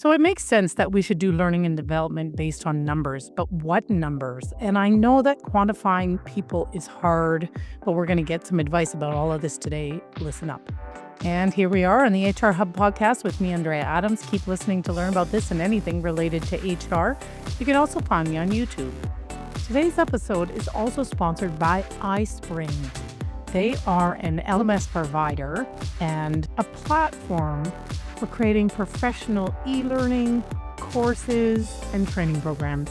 So it makes sense that we should do learning and development based on numbers, but what numbers? And I know that quantifying people is hard, but we're going to get some advice about all of this today. Listen up. And here we are on the HR Hub podcast with me, Andrea Adams. Keep listening to learn about this and anything related to HR. You can also find me on YouTube. Today's episode is also sponsored by iSpring. They are an LMS provider and a platform for creating professional e-learning courses and training programs.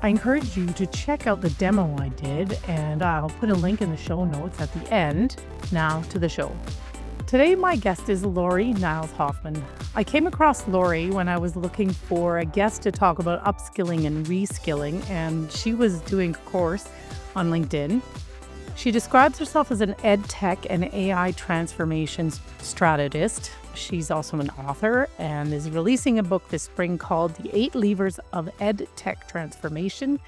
I encourage you to check out the demo I did, and I'll put a link in the show notes at the end. Now to the show. Today, my guest is Lori Niles-Hofmann. I came across Lori when I was looking for a guest to talk about upskilling and reskilling, and she was doing a course on LinkedIn. She describes herself as an EdTech and AI transformation strategist. She's also an author and is releasing a book this spring called The 8 Levers of EdTech Transformation.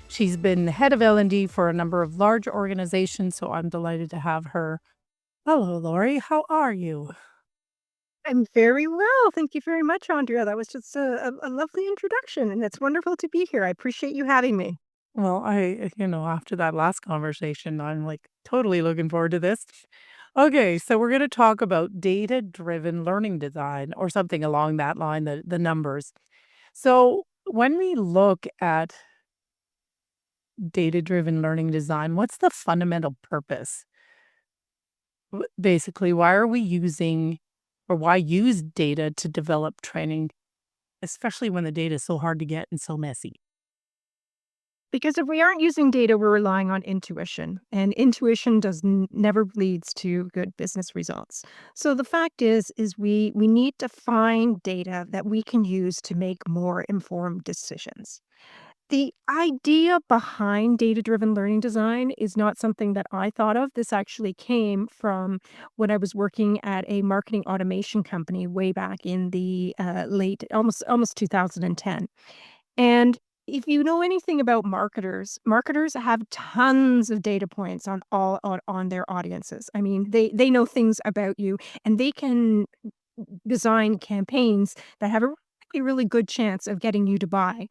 She's been head of L&D for a number of large organizations, so I'm delighted to have her. Hello, Lori. How are you? I'm very well. Thank you very much, Andrea. That was just a lovely introduction, and it's wonderful to be here. I appreciate you having me. Well, after that last conversation, I'm like totally looking forward to this. Okay, so we're going to talk about data-driven learning design or something along that line, the numbers. So when we look at data-driven learning design, what's the fundamental purpose? Basically, why are we using or why use data to develop training, especially when the data is so hard to get and so messy? Because if we aren't using data, we're relying on intuition, and intuition never leads to good business results. So the fact is we need to find data that we can use to make more informed decisions. The idea behind data-driven learning design is not something that I thought of. This actually came from when I was working at a marketing automation company way back in the late, almost 2010. And if you know anything about marketers have tons of data points on their audiences. I mean, they know things about you, and they can design campaigns that have a really good chance of getting you to buy,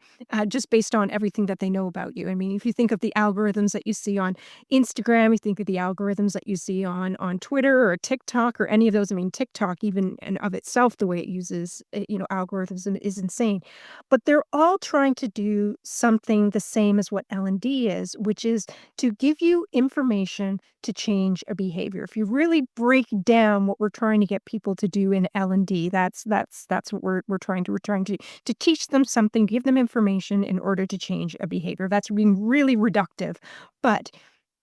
just based on everything that they know about you. I mean, if you think of the algorithms that you see on Instagram, you think of the algorithms that you see on Twitter or TikTok or any of those. I mean, TikTok, even and of itself, the way it uses, algorithms is insane. But they're all trying to do something the same as what L&D is, which is to give you information to change a behavior. If you really break down what we're trying to get people to do in L&D, that's what we're trying to teach them something, give them information in order to change a behavior. That's being really reductive, but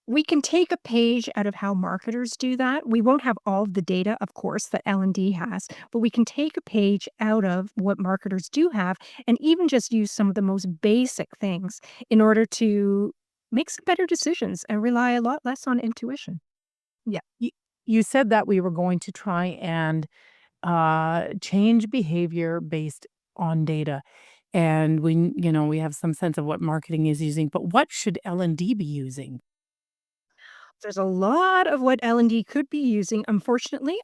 we can take a page out of how marketers do that. We won't have all of the data, of course, that L&D has, but we can take a page out of what marketers do have and even just use some of the most basic things in order to make some better decisions and rely a lot less on intuition. Yeah. You, you said that we were going to try and change behavior based on data. And we have some sense of what marketing is using, but what should L&D be using? There's a lot of what L&D could be using. Unfortunately,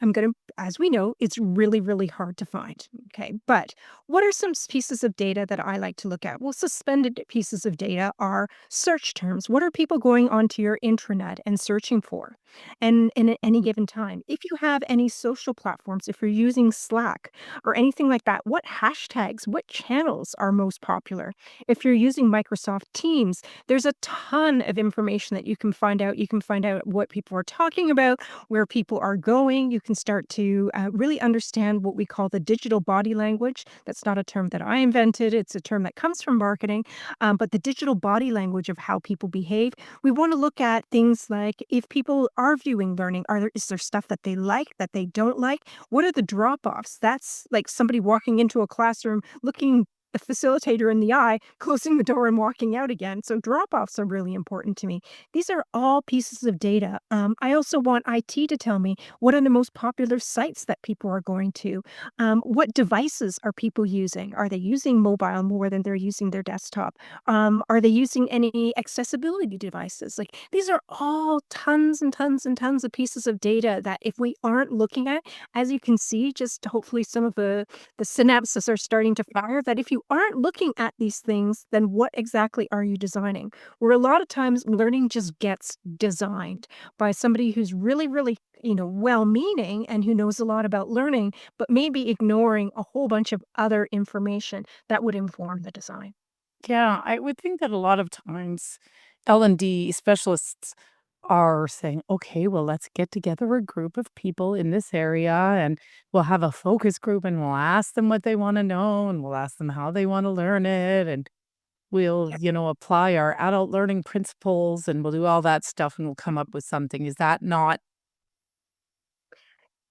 as we know, it's really, really hard to find. Okay. But what are some pieces of data that I like to look at? Well, suspended pieces of data are search terms. What are people going onto your intranet and searching for? And at any given time, if you have any social platforms, if you're using Slack or anything like that, what hashtags, what channels are most popular? If you're using Microsoft Teams, there's a ton of information that you can find out. You can find out what people are talking about, where people are going. You can start to really understand what we call the digital body language. That's not a term that I invented. It's a term that comes from marketing. But the digital body language of how people behave. We want to look at things like if people are viewing learning, is there stuff that they like, that they don't like? What are the drop-offs? That's like somebody walking into a classroom looking the facilitator in the eye, closing the door and walking out again. So drop-offs are really important to me. These are all pieces of data. I also want IT to tell me what are the most popular sites that people are going to. What devices are people using? Are they using mobile more than they're using their desktop? Are they using any accessibility devices? Like these are all tons and tons and tons of pieces of data that if we aren't looking at, as you can see, just hopefully some of the synapses are starting to fire, that if you aren't looking at these things, then what exactly are you designing? Where a lot of times learning just gets designed by somebody who's really, really, well-meaning and who knows a lot about learning, but maybe ignoring a whole bunch of other information that would inform the design. Yeah, I would think that a lot of times L&D specialists are saying, okay, well, let's get together a group of people in this area and we'll have a focus group and we'll ask them what they want to know and we'll ask them how they want to learn it. And we'll, apply our adult learning principles and we'll do all that stuff and we'll come up with something. Is that not?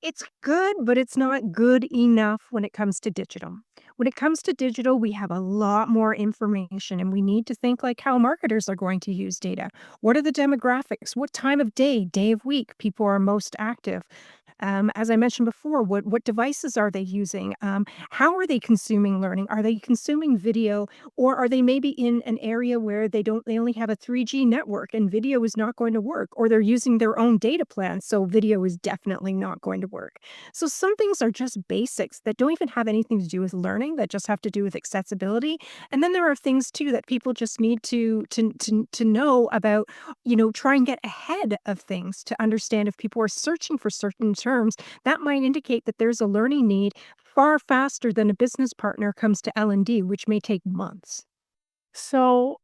It's good, but it's not good enough when it comes to digital. When it comes to digital, we have a lot more information and we need to think like how marketers are going to use data. What are the demographics? What time of day of week people are most active? As I mentioned before, what devices are they using? How are they consuming learning? Are they consuming video, or are they maybe in an area where they only have a 3G network and video is not going to work, or they're using their own data plan, so video is definitely not going to work. So some things are just basics that don't even have anything to do with learning, that just have to do with accessibility. And then there are things too that people just need to know about, try and get ahead of things to understand if people are searching for certain terms, that might indicate that there's a learning need far faster than a business partner comes to L&D, which may take months. So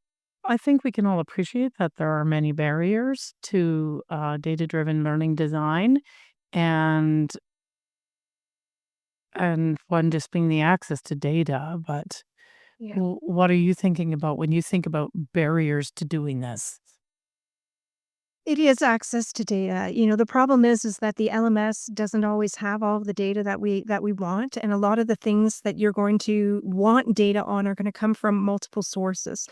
I think we can all appreciate that there are many barriers to data driven learning design. And one just being the access to data, but Yeah. what are you thinking about when you think about barriers to doing this? It is access to data. The problem is that the LMS doesn't always have all of the data that we want, and a lot of the things that you're going to want data on are gonna come from multiple sources.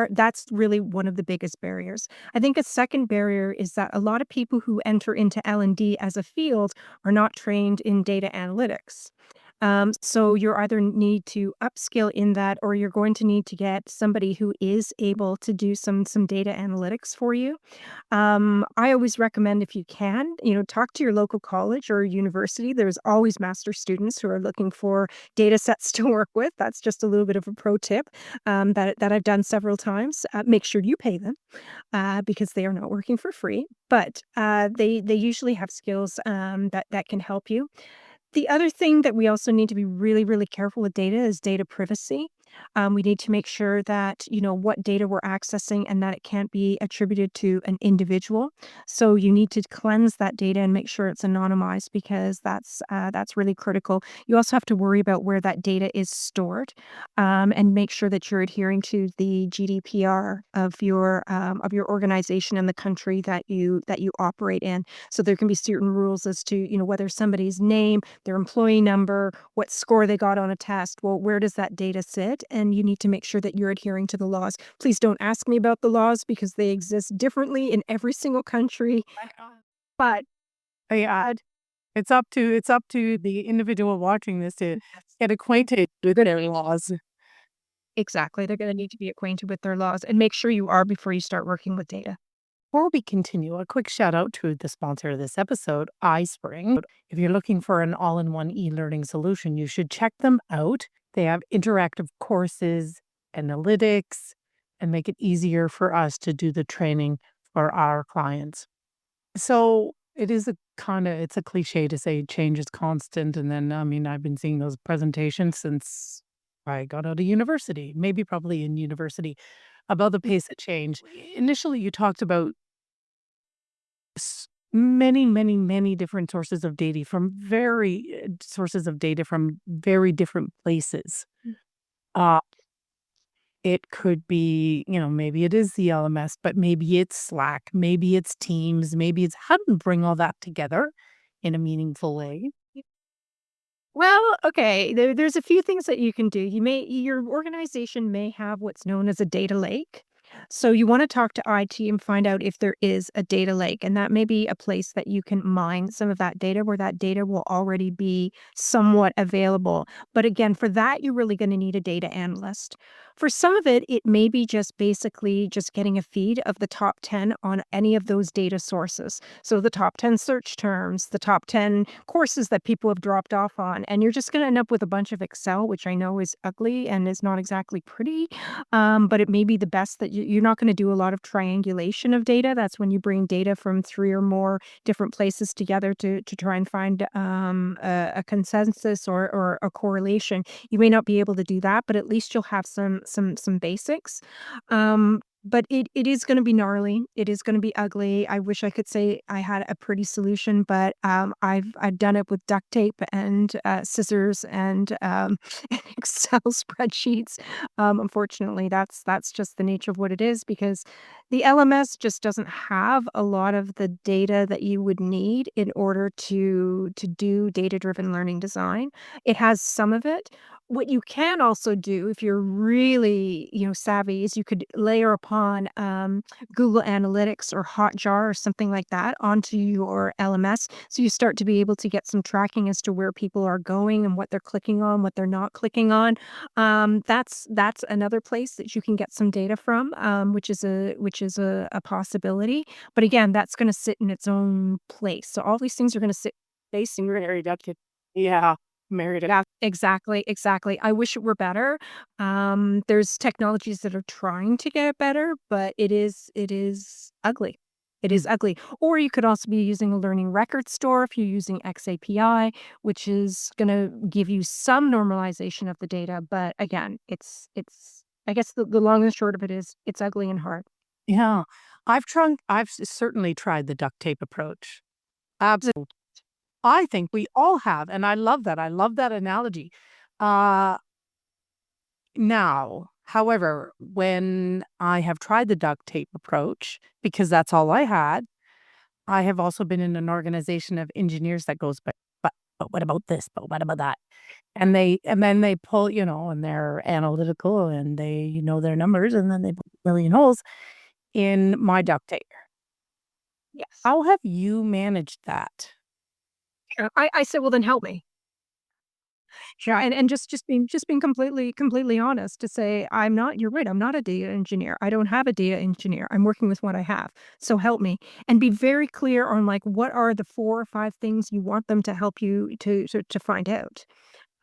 That's really one of the biggest barriers. I think a second barrier is that a lot of people who enter into L&D as a field are not trained in data analytics. So you either need to upskill in that, or you're going to need to get somebody who is able to do some data analytics for you. I always recommend if you can, talk to your local college or university. There's always master students who are looking for data sets to work with. That's just a little bit of a pro tip that I've done several times. Make sure you pay them because they are not working for free, but they usually have skills that can help you. The other thing that we also need to be really, really careful with data is data privacy. We need to make sure that, what data we're accessing and that it can't be attributed to an individual. So you need to cleanse that data and make sure it's anonymized because that's really critical. You also have to worry about where that data is stored, and make sure that you're adhering to the GDPR of your organization and the country that you operate in. So there can be certain rules as to, whether somebody's name, their employee number, what score they got on a test. Well, where does that data sit? And you need to make sure that you're adhering to the laws. Please don't ask me about the laws because they exist differently in every single country. I know. But Yeah, it's up to the individual watching this to yes, get acquainted with their laws. exactly, they're going to need to be acquainted with their laws and make sure you are before you start working with data. Before we continue, a quick shout out to the sponsor of this episode, iSpring. If you're looking for an all in one e learning solution, you should check them out. They have interactive courses, analytics, and make it easier for us to do the training for our clients. So it is it's a cliche to say change is constant. And then, I mean, I've been seeing those presentations since I got out of university, maybe probably in university, about the pace of change. Initially, you talked about many, many, many different sources of data from very different places. Uh, it could be, maybe it is the LMS, but maybe it's Slack, maybe it's Teams, maybe it's how do we bring all that together in a meaningful way? Well, okay, there's a few things that you can do. Your organization may have what's known as a data lake. So you want to talk to IT and find out if there is a data lake, and that may be a place that you can mine some of that data where that data will already be somewhat available. But again, for that, you're really going to need a data analyst. For some of it, it may be just basically just getting a feed of the top 10 on any of those data sources. So the top 10 search terms, the top 10 courses that people have dropped off on, and you're just gonna end up with a bunch of Excel, which I know is ugly and is not exactly pretty, but it may be the best that you're not gonna do a lot of triangulation of data. That's when you bring data from 3 or more different places together to try and find, a consensus or a correlation. You may not be able to do that, but at least you'll have some basics. But it is gonna be gnarly, it is gonna be ugly. I wish I could say I had a pretty solution, but, I've done it with duct tape and, scissors and, Excel spreadsheets. Unfortunately, that's just the nature of what it is because the LMS just doesn't have a lot of the data that you would need in order to do data-driven learning design. It has some of it. What you can also do if you're really, savvy is you could layer upon, Google Analytics or Hotjar or something like that onto your LMS, so you start to be able to get some tracking as to where people are going and what they're clicking on, what they're not clicking on. That's another place that you can get some data from, which is a possibility, but again, that's gonna sit in its own place. So all these things are gonna sit facing Very delicate. Yeah, married it. yeah, exactly, exactly. I wish it were better. There's technologies that are trying to get better, but it is ugly. It is Mm. ugly. Or you could also be using a learning record store if you're using XAPI, which is gonna give you some normalization of the data, but again, it's I guess the long and short of it is it's ugly and hard. Yeah. Certainly tried the duct tape approach. Absolutely. I think we all have, and I love that. I love that analogy. Uh, Now, however, when I have tried the duct tape approach, because that's all I had, I have also been in an organization of engineers that goes, but what about this? But what about that? And then they pull, and they're analytical and they know their numbers, and then they put a million holes in my duct tape. Yes. How have you managed that? I said, "Well, then help me." Yeah, and just being completely honest to say, "I'm not you're right, I'm not a data engineer. I don't have a data engineer. I'm working with what I have. So help me." And be very clear on, like, what are the 4 or 5 things you want them to help you to find out.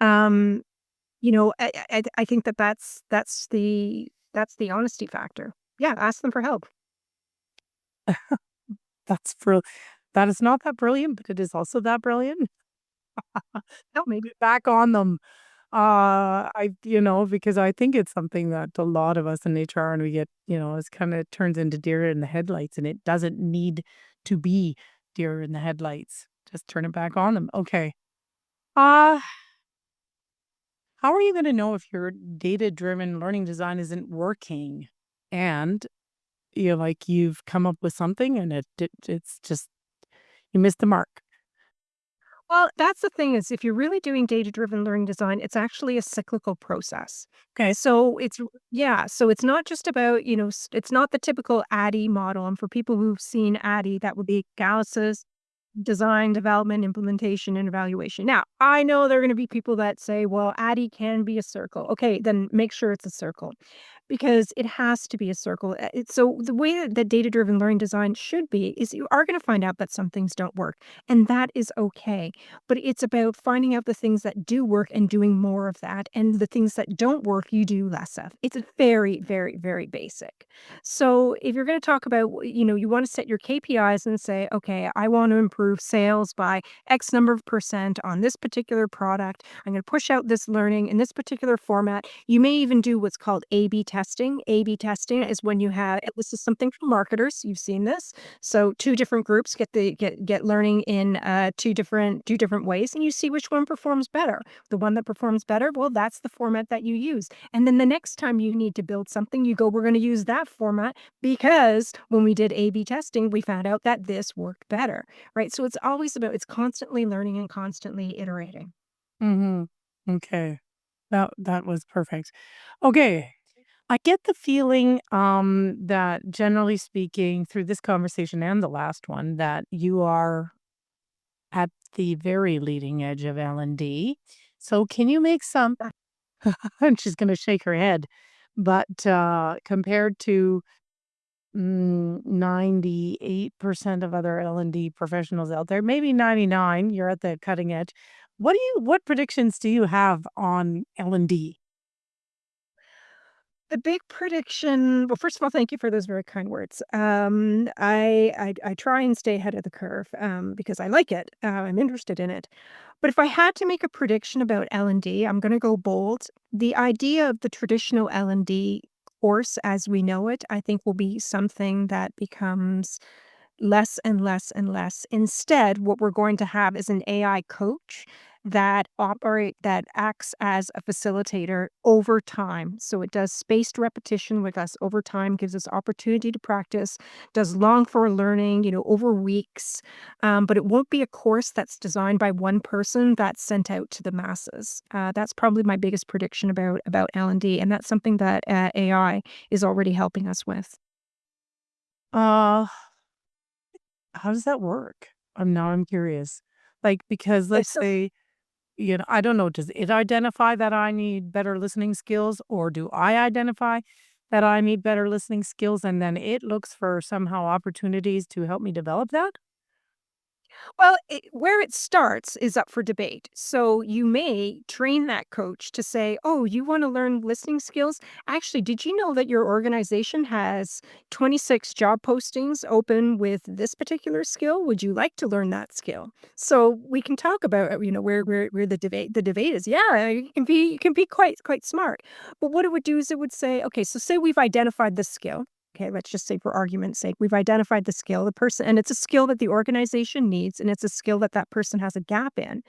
Um, I think that's the honesty factor. Yeah, ask them for help. That's for that is not that brilliant, but it is also that brilliant. Help me. Back on them. Because I think it's something that a lot of us in HR and we get, it's kind of turns into deer in the headlights and it doesn't need to be deer in the headlights. Just turn it back on them. Okay. Uh, how are you going to know if your data driven learning design isn't working and you've come up with something and it's just you missed the mark? Well, that's the thing is if you're really doing data-driven learning design, it's actually a cyclical process. Okay. So yeah, so it's not just about, it's not the typical ADDIE model. And for people who've seen ADDIE, that would be Gauss's design, development, implementation, and evaluation. Now, I know there are going to be people that say, well, ADDIE can be a circle. Okay, then make sure it's a circle because it has to be a circle. So, the way that data driven learning design should be is you are going to find out that some things don't work, and that is okay. But it's about finding out the things that do work and doing more of that. And the things that don't work, you do less of. It's very, very, very basic. So if you're going to talk about, you want to set your KPIs and say, okay, I want to improve sales by X number of percent on this particular product. I'm going to push out this learning in this particular format. You may even do what's called A/B testing. A/B testing is when you have this is something for marketers. You've seen this. So two different groups get learning in two different ways, and you see which one performs better. The one that performs better, well, that's the format that you use. And then the next time you need to build something, you go, we're going to use that format because when we did A/B testing, we found out that this worked better, right? So it's constantly learning and constantly iterating. Mhm. Okay. That was perfect. Okay. I get the feeling, that generally speaking, through this conversation and the last one, that you are at the very leading edge of L&D. So can you make some and she's gonna shake her head, but, compared to 98% of other L&D professionals out there, maybe 99, you're at the cutting edge. What predictions do you have on L&D? The big prediction well, first of all, thank you for those very kind words. I try and stay ahead of the curve, because I like it, I'm interested in it. But if I had to make a prediction about L&D, I'm gonna go bold. The idea of the traditional L&D course as we know it, I think will be something that becomes less and less and less. Instead, what we're going to have is an AI coach that acts as a facilitator over time. So it does spaced repetition with us over time, gives us opportunity to practice, does long for learning, over weeks. But it won't be a course that's designed by one person that's sent out to the masses. That's probably my biggest prediction about L&D, and that's something that AI is already helping us with. Uh, how does that work? I'm curious. Like, because let's So say, I don't know, does it identify that I need better listening skills, or do I identify that I need better listening skills, and then it looks for somehow opportunities to help me develop that? Well, where it starts is up for debate. So you may train that coach to say, "Oh, you want to learn listening skills? Actually, did you know that your organization has 26 job postings open with this particular skill? Would you like to learn that skill?" So we can talk about, where the debate is. Yeah, it can be quite smart. But what it would do is it would say, okay, so say we've identified the skill. Okay, let's just say for argument's sake, we've identified the skill, the person, and it's a skill that the organization needs, and it's a skill that that person has a gap in.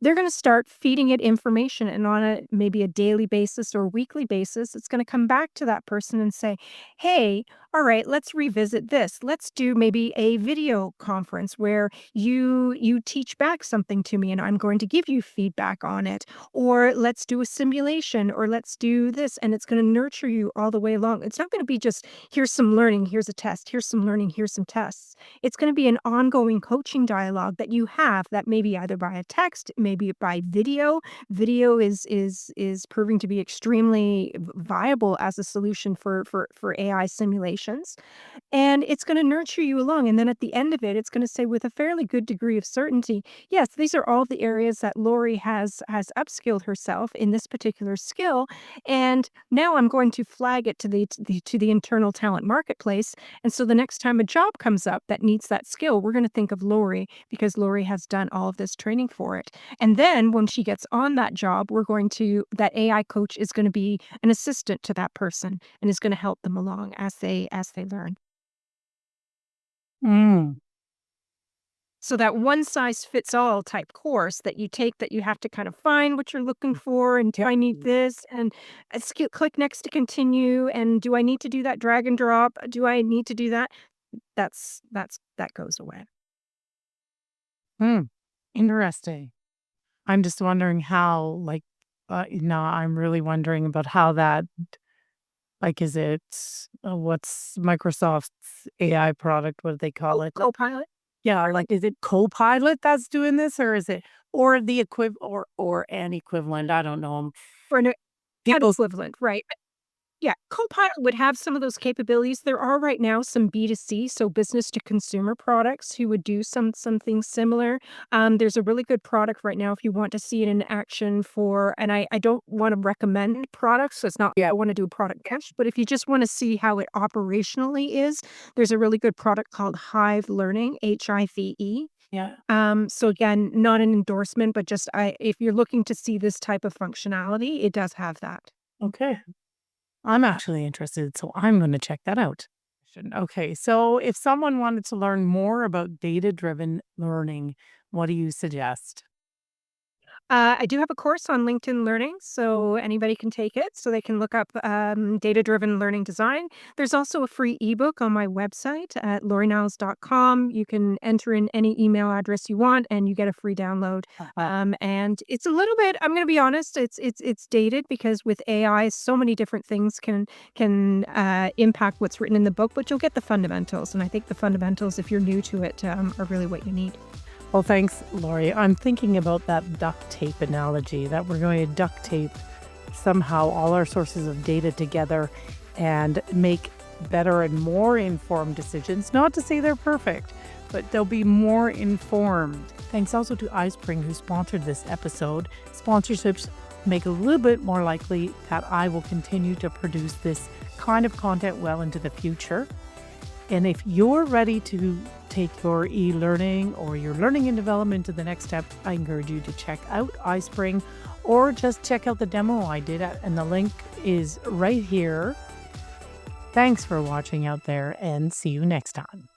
They're gonna start feeding it information, and on a maybe a daily basis or weekly basis, it's gonna come back to that person and say, "Hey, all right, let's revisit this. Let's do maybe a video conference where you teach back something to me and I'm going to give you feedback on it. Or let's do a simulation or let's do this." And it's gonna nurture you all the way along. It's not gonna be just, "Here's some learning, here's a test, here's some learning, here's some tests." It's gonna be an ongoing coaching dialogue that you have that may be either by a text, maybe by video. Video is proving to be extremely viable as a solution for AI simulations. And it's gonna nurture you along, and then at the end of it, it's gonna say with a fairly good degree of certainty, "Yes, these are all the areas that Lori has upskilled herself in this particular skill, and now I'm going to flag it to the internal talent marketplace, and so the next time a job comes up that needs that skill, we're gonna think of Lori because Lori has done all of this training for it." And then when she gets on that job, that AI coach is gonna be an assistant to that person and is gonna help them along as they learn. Mm. So that one size fits all type course that you take that you have to kind of find what you're looking for, and do Yep. I need this, and click next to continue, and do I need to do that drag and drop? Do I need to do that? That goes away. Mm. Interesting. I'm just wondering how, like, I'm really wondering about how that, like, is it, what's Microsoft's AI product? What do they call Oh, it? Copilot Yeah, or like, is it Copilot that's doing this, or is it, or the or an equivalent? I don't know. for an People. equivalent, right? Yeah, Copilot would have some of those capabilities. There are right now some B2C, so business to consumer products who would do some things similar. There's a really good product right now if you want to see it in action and I don't want to recommend products, so it's not I want to do a product pitch, but if you just want to see how it operationally is, there's a really good product called Hive Learning, HIVE. Yeah. So again, not an endorsement, but just if you're looking to see this type of functionality, it does have that. Okay. I'm actually interested, so I'm gonna check that out. Okay, so if someone wanted to learn more about data-driven learning, what do you suggest? I do have a course on LinkedIn Learning, so anybody can take it. So they can look up data-driven learning design. There's also a free ebook on my website at loriniles.com. You can enter in any email address you want, and you get a free download. And it's a little bit. I'm going to be honest. It's dated because with AI, so many different things can impact what's written in the book. But you'll get the fundamentals, and I think the fundamentals, if you're new to it, are really what you need. Well, thanks, Lori. I'm thinking about that duct tape analogy, that we're going to duct tape somehow all our sources of data together and make better and more informed decisions. Not to say they're perfect, but they'll be more informed. Thanks also to iSpring, who sponsored this episode. Sponsorships make it a little bit more likely that I will continue to produce this kind of content well into the future. And if you're ready to take your e-learning or your learning and development to the next step, I encourage you to check out iSpring or just check out the demo I did, and the link is right here. Thanks for watching out there, and see you next time.